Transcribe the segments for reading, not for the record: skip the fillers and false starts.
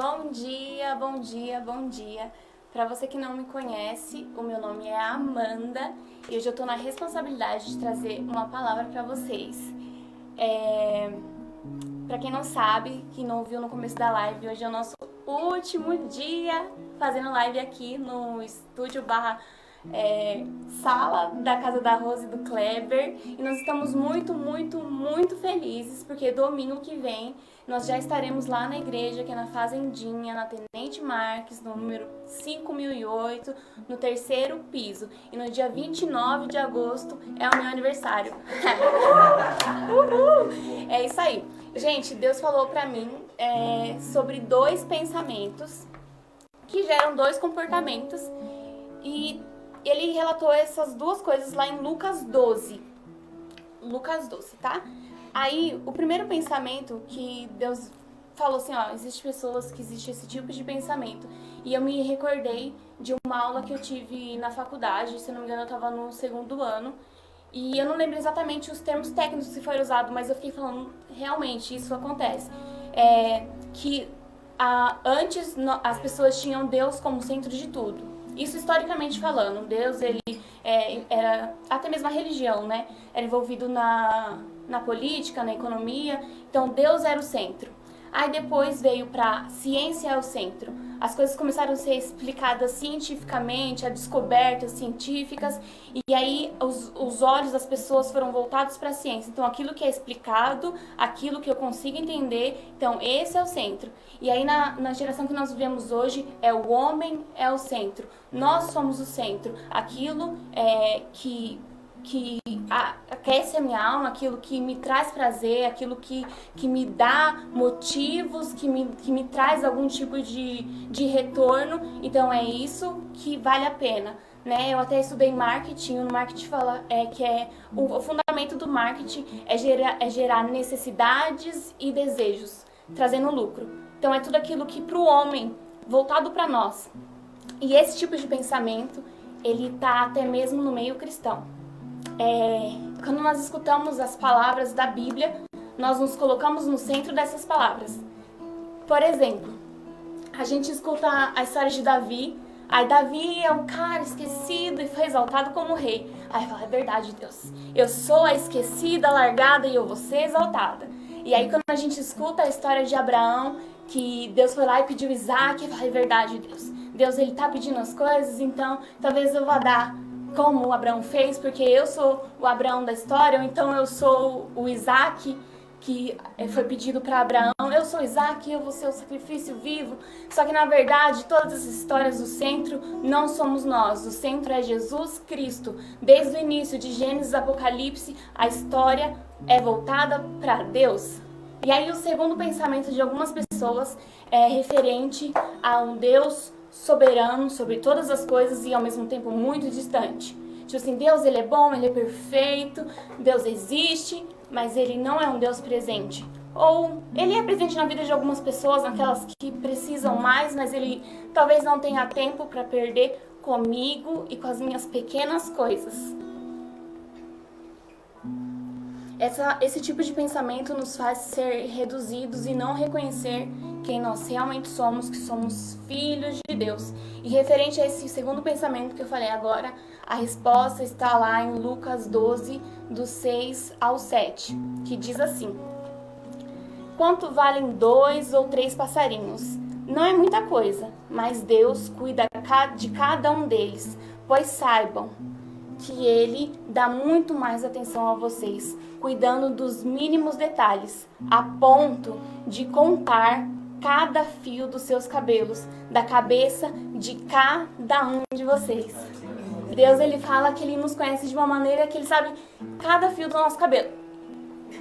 Bom dia, bom dia, bom dia. Para você que não me conhece, o meu nome é Amanda e hoje eu tô na responsabilidade de trazer uma palavra para vocês. Para quem não sabe, que não ouviu no começo da live, hoje é o nosso último dia fazendo live aqui no estúdio sala da casa da Rose e do Kleber, e nós estamos muito felizes porque domingo que vem nós já estaremos lá na igreja, que é na Fazendinha, na Tenente Marques, no número 5008, no 3º piso, e no dia 29 de agosto é o meu aniversário. Uhul! É isso aí. Gente, Deus falou pra mim sobre 2 pensamentos que geram 2 comportamentos, e ele relatou essas 2 coisas lá em Lucas 12. Lucas 12, tá? Aí, o primeiro pensamento que Deus falou assim, ó, existe pessoas que existe esse tipo de pensamento. E eu me recordei de uma aula que eu tive na faculdade, se não me engano eu tava no 2º ano. E eu não lembro exatamente os termos técnicos que foram usados, mas eu fiquei falando, realmente, isso acontece. Antes as pessoas tinham Deus como centro de tudo. Isso historicamente falando, Deus, ele era, até mesmo a religião, né? Era envolvido na política, na economia, então Deus era o centro. Aí depois veio para ciência é o centro. As coisas começaram a ser explicadas cientificamente, as descobertas científicas, e aí os olhos das pessoas foram voltados para a ciência. Então aquilo que é explicado, aquilo que eu consigo entender, então esse é o centro. E aí na geração que nós vivemos hoje, o homem é o centro. Nós somos o centro. Aquilo que aquece a minha alma, aquilo que me traz prazer, aquilo que me dá motivos, que me traz algum tipo de retorno. Então é isso que vale a pena, né? Eu até estudei marketing, o marketing fala que o fundamento do marketing é gerar necessidades e desejos, trazendo lucro. Então é tudo aquilo que para o homem, voltado para nós. E esse tipo de pensamento, ele tá até mesmo no meio cristão. Quando nós escutamos as palavras da Bíblia, nós nos colocamos no centro dessas palavras. Por exemplo, a gente escuta a história de Davi. Aí Davi é um cara esquecido e foi exaltado como rei. Aí fala, é verdade, Deus, eu sou a esquecida, a largada e eu vou ser exaltada. E aí quando a gente escuta a história de Abraão, que Deus foi lá e pediu Isaac, fala, é verdade, Deus ele tá pedindo as coisas, então talvez eu vá dar como o Abraão fez, porque eu sou o Abraão da história, ou então eu sou o Isaac, que foi pedido para Abraão, eu sou Isaac, eu vou ser o sacrifício vivo. Só que na verdade, todas as histórias do centro não somos nós, o centro é Jesus Cristo. Desde o início de Gênesis, Apocalipse, a história é voltada para Deus. E aí o segundo pensamento de algumas pessoas é referente a um Deus soberano sobre todas as coisas e ao mesmo tempo muito distante. Tipo assim, Deus ele é bom, ele é perfeito, Deus existe, mas ele não é um Deus presente. Ou ele é presente na vida de algumas pessoas, naquelas que precisam mais, mas ele talvez não tenha tempo para perder comigo e com as minhas pequenas coisas. Esse tipo de pensamento nos faz ser reduzidos e não reconhecer quem nós realmente somos, que somos filhos de Deus. E referente a esse segundo pensamento que eu falei agora, a resposta está lá em Lucas 12, do 6 ao 7, que diz assim: quanto valem 2 ou 3 passarinhos? Não é muita coisa, mas Deus cuida de cada um deles, pois saibam que Ele dá muito mais atenção a vocês, cuidando dos mínimos detalhes, a ponto de contar cada fio dos seus cabelos, da cabeça de cada um de vocês. Deus, ele fala que ele nos conhece de uma maneira que ele sabe cada fio do nosso cabelo.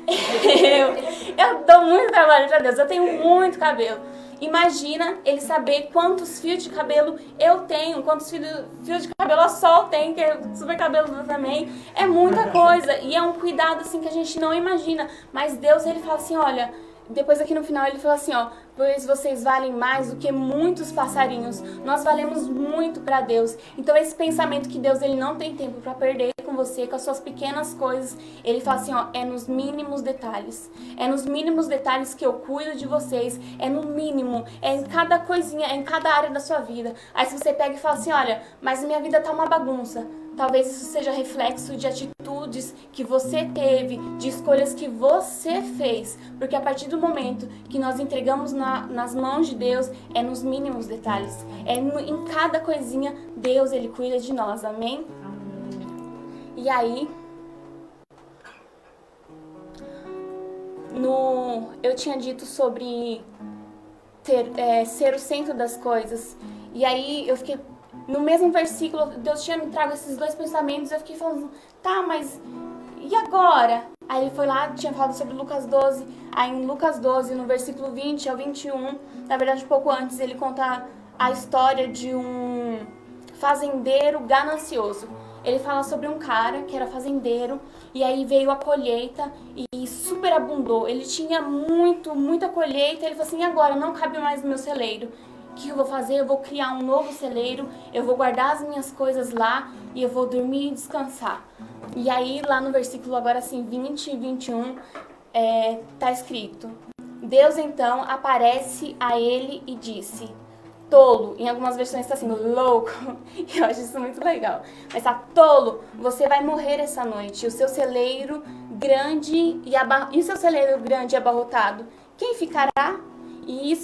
Eu dou muito trabalho para Deus, eu tenho muito cabelo. Imagina ele saber quantos fios de cabelo eu tenho, quantos fios de cabelo a Sol tem, que é super cabeludo também. É muita coisa e é um cuidado assim que a gente não imagina. Mas Deus, ele fala assim, olha, depois aqui no final ele fala assim, ó, pois vocês valem mais do que muitos passarinhos. Nós valemos muito para Deus. Então esse pensamento que Deus ele não tem tempo para perder com com você, com as suas pequenas coisas. Ele fala assim, ó, é nos mínimos detalhes. É nos mínimos detalhes que eu cuido de vocês. É no mínimo, é em cada coisinha, é em cada área da sua vida. Aí se você pega e fala assim, olha, mas minha vida tá uma bagunça. Talvez isso seja reflexo de atitudes que você teve, de escolhas que você fez. Porque a partir do momento que nós entregamos nas mãos de Deus, é nos mínimos detalhes. Em cada coisinha, Deus, Ele cuida de nós. Amém? E aí, eu tinha dito sobre ser o centro das coisas. E aí, eu fiquei... No mesmo versículo, Deus tinha me trago esses dois pensamentos. Eu fiquei falando, tá, mas e agora? Aí ele foi lá, tinha falado sobre Lucas 12. Aí em Lucas 12, no versículo 20 ao 21, na verdade um pouco antes, ele conta a história de um fazendeiro ganancioso. Ele fala sobre um cara que era fazendeiro, e aí veio a colheita e superabundou. Ele tinha muita colheita, ele falou assim, e agora? Não cabe mais no meu celeiro. O que eu vou fazer? Eu vou criar um novo celeiro, eu vou guardar as minhas coisas lá e eu vou dormir e descansar. E aí, lá no versículo agora assim, 20 e 21, tá escrito: Deus então aparece a ele e disse, tolo, em algumas versões está assim, louco, eu acho isso muito legal, mas tá, tolo, você vai morrer essa noite, o seu celeiro grande e o seu celeiro grande e abarrotado, quem ficará? E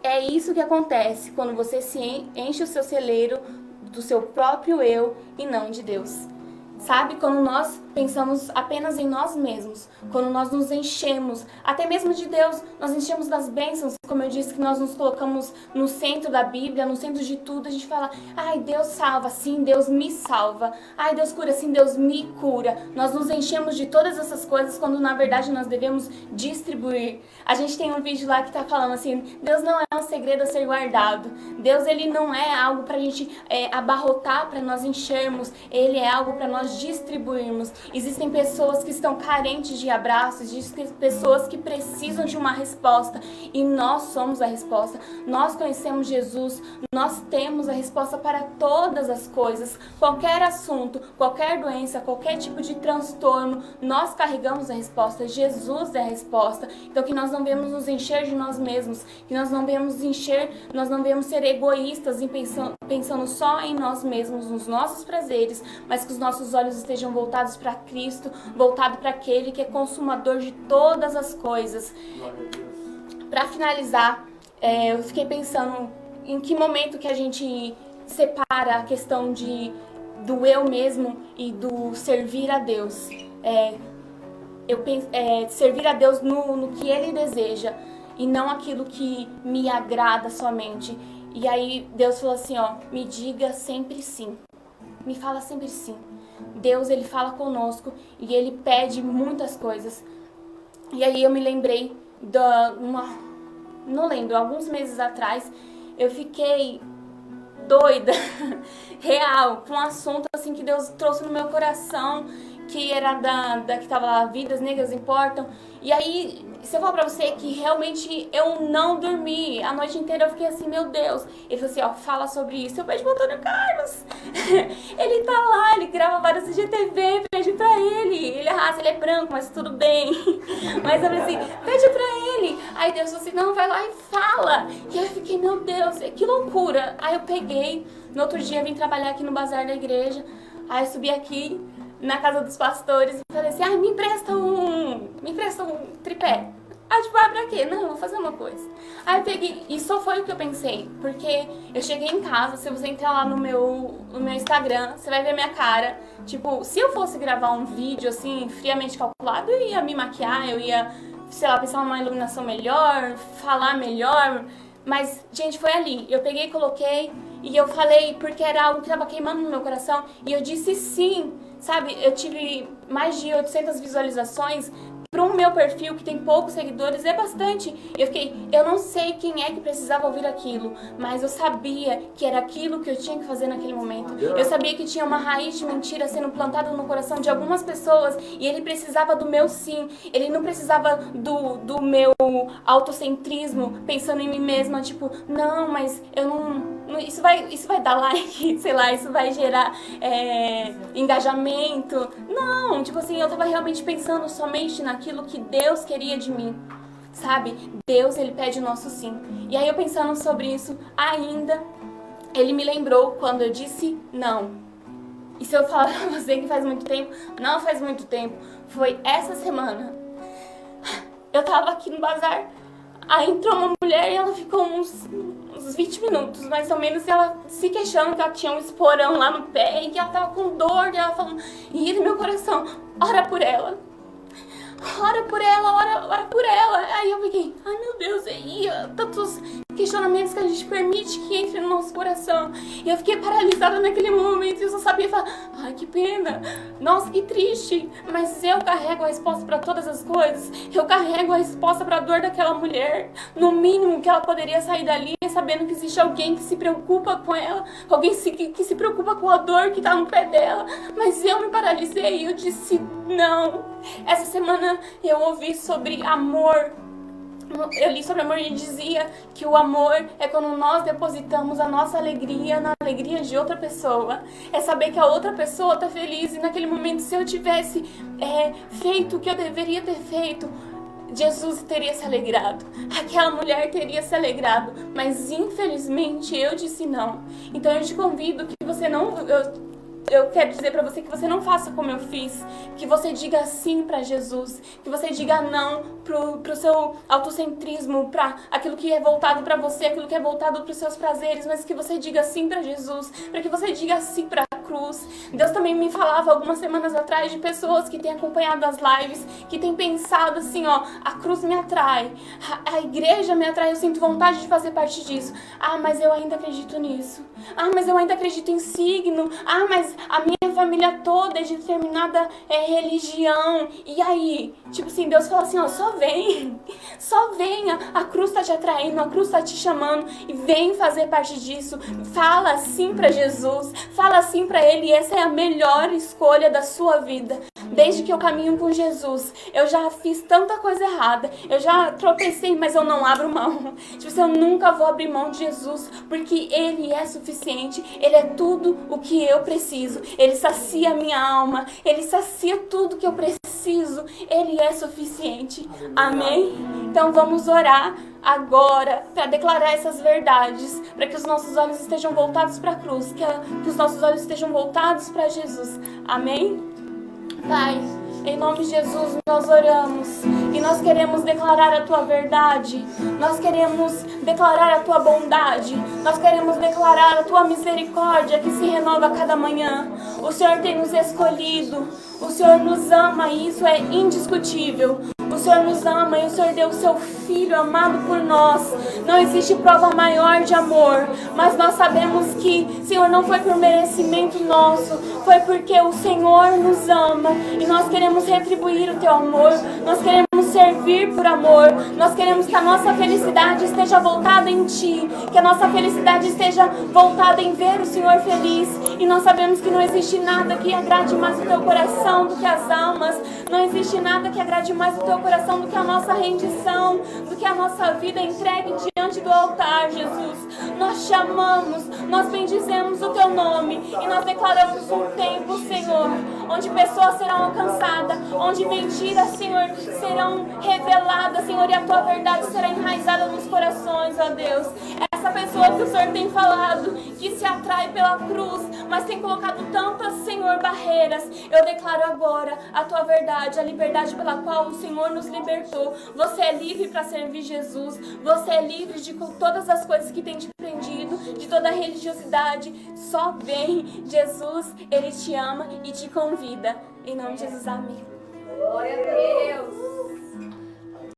é isso que acontece quando você se enche o seu celeiro do seu próprio eu e não de Deus. Sabe, quando nós pensamos apenas em nós mesmos, quando nós nos enchemos, até mesmo de Deus, nós enchemos das bênçãos, como eu disse, que nós nos colocamos no centro da Bíblia, no centro de tudo, a gente fala, ai, Deus salva, sim, Deus me salva, ai, Deus cura, sim, Deus me cura. Nós nos enchemos de todas essas coisas, quando na verdade nós devemos distribuir. A gente tem um vídeo lá que tá falando assim, Deus não é um segredo a ser guardado, Deus, ele não é algo pra gente abarrotar, pra nós enchermos, ele é algo pra nós distribuirmos. Existem pessoas que estão carentes de abraços, existem pessoas que precisam de uma resposta e nós somos a resposta. Nós conhecemos Jesus, nós temos a resposta para todas as coisas, qualquer assunto, qualquer doença, qualquer tipo de transtorno, nós carregamos a resposta. Jesus é a resposta. Então que nós não devemos nos encher de nós mesmos, que nós não devemos nós não devemos ser egoístas e pensando só em nós mesmos, nos nossos prazeres, mas que os nossos olhos estejam voltados para Cristo, voltado para aquele que é consumador de todas as coisas. Para finalizar, eu fiquei pensando em que momento que a gente separa a questão do eu mesmo e do servir a Deus. Servir a Deus no que Ele deseja e não aquilo que me agrada somente. E aí Deus falou assim, ó, me diga sempre sim. Me fala sempre sim. Deus, Ele fala conosco e Ele pede muitas coisas. E aí eu me lembrei não lembro, alguns meses atrás, eu fiquei doida, real, com um assunto assim que Deus trouxe no meu coração, que era que tava lá, Vidas Negras Importam. E aí, se eu falar pra você que realmente eu não dormi, a noite inteira eu fiquei assim, meu Deus. Ele falou assim, ó, fala sobre isso. Eu pedi pro Antônio Carlos. Ele tá lá, ele grava vários IGTV, pede pra ele. Ele arrasa, ele é branco, mas tudo bem. Mas eu falei assim, pede pra ele. Aí Deus falou assim, não, vai lá e fala. E eu fiquei, meu Deus, que loucura. Aí eu peguei, no outro dia vim trabalhar aqui no bazar da igreja. Aí eu subi aqui na casa dos pastores e falei assim, ai, me empresta um tripé. Aí tipo, pra quê? Não, eu vou fazer uma coisa. Aí eu peguei, e só foi o que eu pensei, porque eu cheguei em casa, se você entrar lá no meu Instagram, você vai ver minha cara. Tipo, se eu fosse gravar um vídeo assim, friamente calculado, eu ia me maquiar, eu ia, sei lá, pensar numa iluminação melhor, falar melhor. Mas, gente, foi ali. Eu peguei, coloquei e eu falei porque era algo que estava queimando no meu coração. E eu disse sim, sabe? Eu tive mais de 800 visualizações para o meu perfil, que tem poucos seguidores, é bastante. Eu não sei quem é que precisava ouvir aquilo, mas eu sabia que era aquilo que eu tinha que fazer naquele momento. Eu sabia que tinha uma raiz de mentira sendo plantada no coração de algumas pessoas e ele precisava do meu sim. Ele não precisava do meu autocentrismo, pensando em mim mesma, tipo, não, mas eu não isso vai dar like, sei lá, isso vai gerar engajamento. Não, tipo assim, eu tava realmente pensando somente naquilo que Deus queria de mim, sabe? Deus, Ele pede o nosso sim. E aí eu pensando sobre isso ainda, Ele me lembrou quando eu disse não. E se eu falar pra você que faz muito tempo, não faz muito tempo, foi essa semana. Eu tava aqui no bazar, aí entrou uma mulher e ela ficou uns 20 minutos, mais ou menos, e ela se queixando que ela tinha um esporão lá no pé e que ela tava com dor, e ela falando, e meu coração, ora por ela. Ora por ela, ora por ela. Aí eu fiquei, ai meu Deus, aí tantos questionamentos que a gente permite que entre no nosso coração. E eu fiquei paralisada naquele momento e eu só sabia falar, ai que pena, nossa que triste. Mas eu carrego a resposta para todas as coisas. Eu carrego a resposta para a dor daquela mulher. No mínimo que ela poderia sair dali sabendo que existe alguém que se preocupa com ela, alguém que se preocupa com a dor que tá no pé dela. Mas eu me paralisei e eu disse não. Essa semana eu ouvi sobre amor. Eu li sobre amor e dizia que o amor é quando nós depositamos a nossa alegria na alegria de outra pessoa. É saber que a outra pessoa tá feliz e naquele momento, se eu tivesse feito o que eu deveria ter feito, Jesus teria se alegrado, aquela mulher teria se alegrado, mas infelizmente eu disse não. Então eu te convido que você não... Eu quero dizer pra você que você não faça como eu fiz, que você diga sim pra Jesus, que você diga não pro seu autocentrismo, pra aquilo que é voltado pra você, aquilo que é voltado pros seus prazeres, mas que você diga sim pra Jesus, pra que você diga sim pra cruz. Deus também me falava algumas semanas atrás de pessoas que têm acompanhado as lives, que têm pensado assim, ó, a cruz me atrai, a igreja me atrai, eu sinto vontade de fazer parte disso. Ah, mas eu ainda acredito nisso. Ah, mas eu ainda acredito em signo. Ah, mas a minha família toda é de determinada religião. E aí? Tipo assim, Deus fala assim, ó, só vem. Só venha. A cruz tá te atraindo, a cruz tá te chamando. E vem fazer parte disso. Fala sim pra Jesus. Fala sim pra Ele. E essa é a melhor escolha da sua vida. Desde que eu caminho com Jesus, eu já fiz tanta coisa errada. Eu já tropecei, mas eu não abro mão. Tipo assim, eu nunca vou abrir mão de Jesus. Porque Ele é suficiente. Ele é tudo o que eu preciso. Ele sacia a minha alma. Ele sacia tudo que eu preciso. Ele é suficiente. Amém? Então vamos orar agora para declarar essas verdades. Para que os nossos olhos estejam voltados para a cruz. Que os nossos olhos estejam voltados para Jesus. Amém? Pai, em nome de Jesus nós oramos e nós queremos declarar a Tua verdade, nós queremos declarar a Tua bondade, nós queremos declarar a Tua misericórdia que se renova a cada manhã. O Senhor tem nos escolhido, o Senhor nos ama e isso é indiscutível. O Senhor nos ama e o Senhor deu o Seu Filho amado por nós. Não existe prova maior de amor, mas nós sabemos que, Senhor, não foi por merecimento nosso, foi porque o Senhor nos ama e nós queremos retribuir o Teu amor, nós queremos servir por amor, nós queremos que a nossa felicidade esteja voltada em Ti, que a nossa felicidade esteja voltada em ver o Senhor feliz. E nós sabemos que não existe nada que agrade mais o Teu coração do que as almas, não existe nada que agrade mais o Teu coração do que a nossa rendição, do que a nossa vida entregue diante do altar, Jesus. Nós chamamos, nós bendizemos o Teu nome e nós declaramos um tempo, Senhor, onde pessoas serão alcançadas, onde mentiras, Senhor, serão reveladas, Senhor, e a Tua verdade será enraizada nos corações, ó Deus. Essa pessoa que o Senhor tem falado, que se atrai pela cruz, mas tem colocado tantas, Senhor, barreiras, eu declaro agora a Tua verdade, a liberdade pela qual o Senhor nos libertou. Você é livre para servir Jesus, você é livre de todas as coisas que tem te prendido, de toda a religiosidade. Só vem, Jesus, Ele te ama e te convida. Em nome de Jesus, amém. Glória a Deus.